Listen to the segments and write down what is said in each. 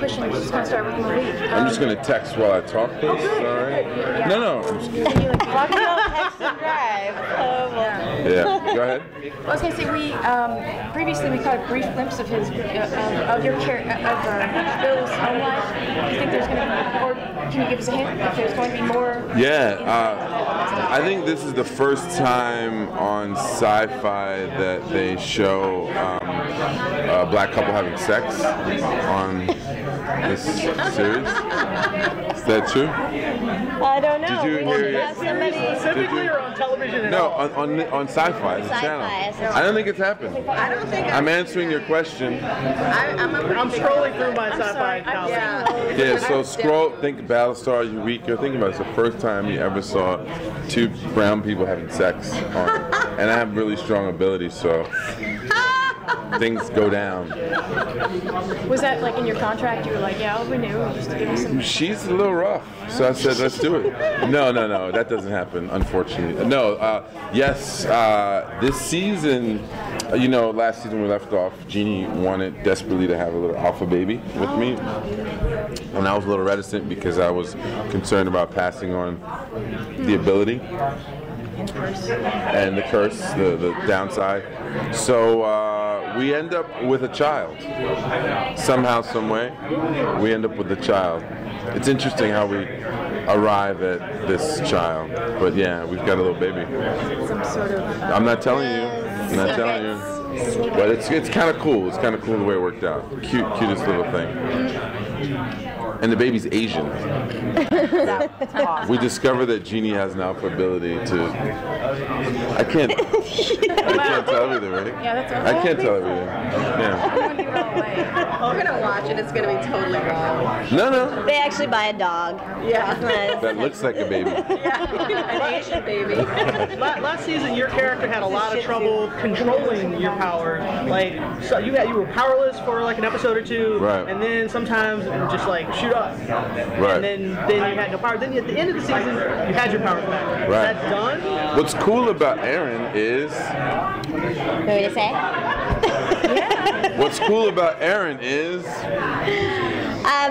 transition, you just kind of start with Malik. I'm just going to text while I talk, please. Sorry. Yeah. No, I'm just kidding. Talking about text and drive. Yeah, go ahead. I was going to say, we previously we caught a brief glimpse of his of your Bill's home life. Do you think there's going to be, or can you give us a hint if there's going to be more? Yeah, I think this is the first time on Sci-Fi that they show a black couple having sex on this series. Is that true? I don't know. Did you hear it? Specifically or on television? No, on Sci-Fi, the channel. I don't think it's happened. I don't think I'm answering your question. I'm scrolling through my Sci-Fi calendar. Yeah, so scroll, think Battlestar, Eureka, think about it. It's the first time you ever saw two brown people having sex on it. And I have really strong abilities, so things go down. Was that like in your contract? You were like, yeah, I'll renew just to give me some. She's a little rough, so I said, let's do it. No, that doesn't happen, unfortunately. No, yes, this season, last season we left off, Jeannie wanted desperately to have a little alpha baby with me. And I was a little reticent because I was concerned about passing on the ability. And the curse, the downside. So we end up with a child. Somehow, some way, we end up with a child. It's interesting how we arrive at this child. But yeah, we've got a little baby. Some sort of. I'm not telling you. I'm not telling you. But it's kind of cool. It's kind of cool the way it worked out. Cutest little thing. And the baby's Asian. We discovered that Jeannie has an alpha ability to. I can't tell everything, right? Yeah, that's okay. I can't tell everything. Yeah. We're gonna watch it. It's gonna be totally wrong. No. They actually buy a dog. Yeah. That looks like a baby. An Asian baby. Last season, your character had a lot of trouble controlling your power. Like, so you were powerless for like an episode or two, right? And then sometimes it would just like shoot up, right? And then you had no power. Then at the end of the season, you had your powers back. Right. Is that done? What's cool about Erin is. What were you to say? What's cool about Erin is.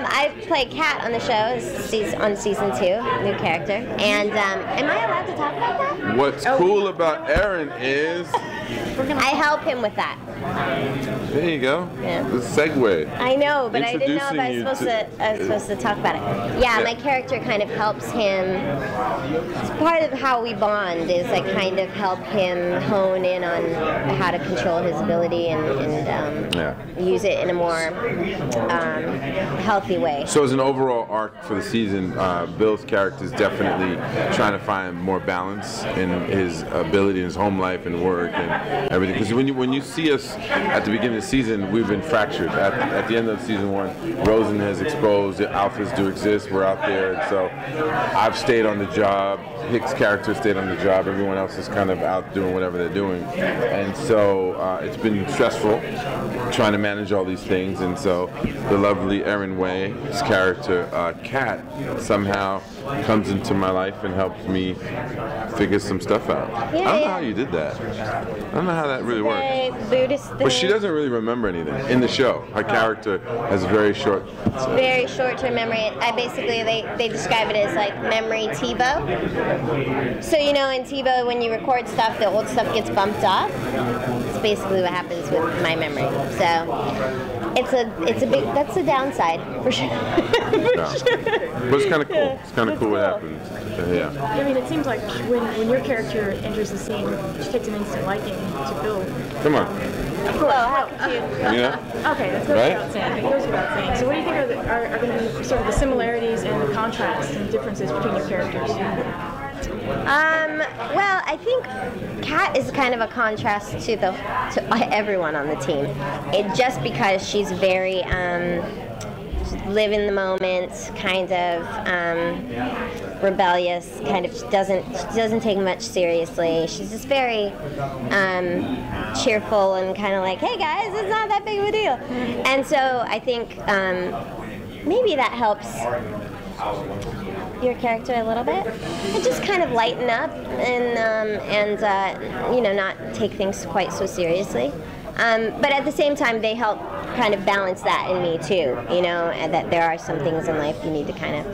I play Kat on the show on season 2, new character. And am I allowed to talk about that? What's cool about Erin is. I help him with that. There you go. Yeah. The segue. I know, but I didn't know if I was supposed to talk about it. Yeah, my character kind of helps him. It's part of how we bond is I kind of help him hone in on how to control his ability and use it in a more healthy way. So as an overall arc for the season, Bill's character is definitely trying to find more balance in his ability in his home life and work and everything. Because when you see us at the beginning of the season, we've been fractured. At the end of season 1, Rosen has exposed that alphas do exist. We're out there, and so I've stayed on the job. Hicks' character stayed on the job. Everyone else is kind of out doing whatever they're doing, and so it's been stressful trying to manage all these things. And so the lovely Erin Way's character, Kat, somehow comes into my life and helps me figure some stuff out. I don't know how you did that. I don't know how that really works. Buddhist thing. But she doesn't really remember anything in the show. Her character has a very short-term memory. I basically they describe it as like memory TiVo. So in TiVo when you record stuff, the old stuff gets bumped off. It's basically what happens with my memory. So that's a downside for sure. But it's kind of cool. It's kind of cool what happens. Yeah. I mean, it seems like when your character enters the scene, she takes an instant liking to Bill. Come on. Well, how could you? Okay, that goes without saying. It goes without saying. So what do you think are going to be sort of the similarities and the contrasts and differences between your characters? Well, I think Kat is kind of a contrast to everyone on the team. Just because she's very live in the moment, kind of rebellious, kind of she doesn't take much seriously. She's just very cheerful and kind of like, hey guys, it's not that big of a deal. And so I think maybe that helps your character a little bit, and just kind of lighten up and not take things quite so seriously. But at the same time, they help kind of balance that in me too, you know, and that there are some things in life you need to kind of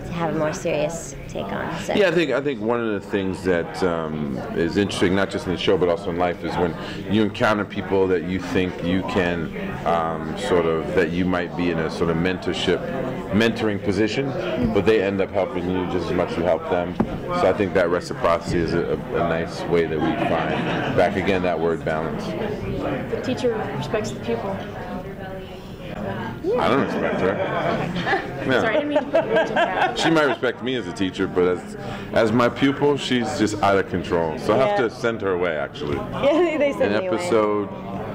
have a more serious take on. So. Yeah, I think one of the things that is interesting, not just in the show but also in life, is when you encounter people that you think you can that you might be in a sort of mentoring position, but they end up helping you just as much as you help them. So I think that reciprocity is a nice way that we find back again that word balance. The teacher respects the pupil. I don't respect her. No. Sorry, I didn't mean to put words in your mouth. She might respect me as a teacher, but as my pupil, she's just out of control. So I have to send her away, actually. Yeah, they send In me away. episode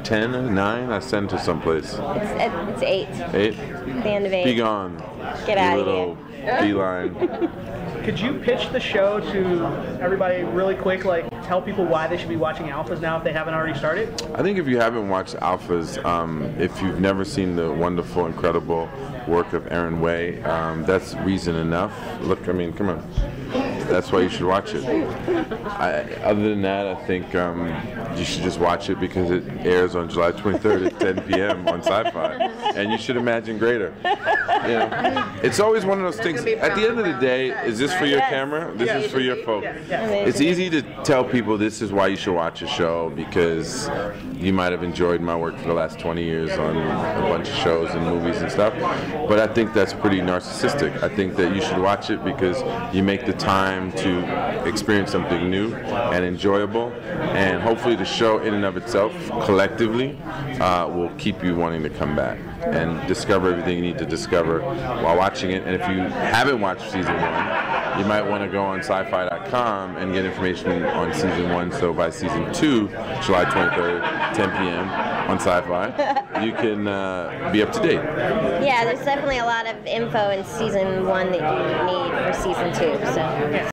10 or 9, I send her someplace. It's 8. 8? The end of 8. Be gone. Get you out of little here. beeline. Could you pitch the show to everybody really quick? Like, tell people why they should be watching Alphas now if they haven't already started? I think if you haven't watched Alphas, if you've never seen the wonderful, incredible work of Erin Way, that's reason enough. Look, I mean, come on. That's why you should watch it. Other than that, I think you should just watch it because it airs on July 23rd at 10 p.m. on Sci-Fi, and you should imagine greater. You know, it's always one of those things. At the end of the day, is this for your camera? This is for your folks. It's easy to tell people this is why you should watch a show because you might have enjoyed my work for the last 20 years on a bunch of shows and movies and stuff, but I think that's pretty narcissistic. I think that you should watch it because you make the time to experience something new and enjoyable, and hopefully the show in and of itself collectively will keep you wanting to come back and discover everything you need to discover while watching it. And if you haven't watched season 1, you might want to go on sci-fi.com and get information on season 1, so by season 2, July 23rd, 10 p.m. on Sci-Fi, you can be up to date. Yeah, there's definitely a lot of info in season 1 that you need for season 2. So.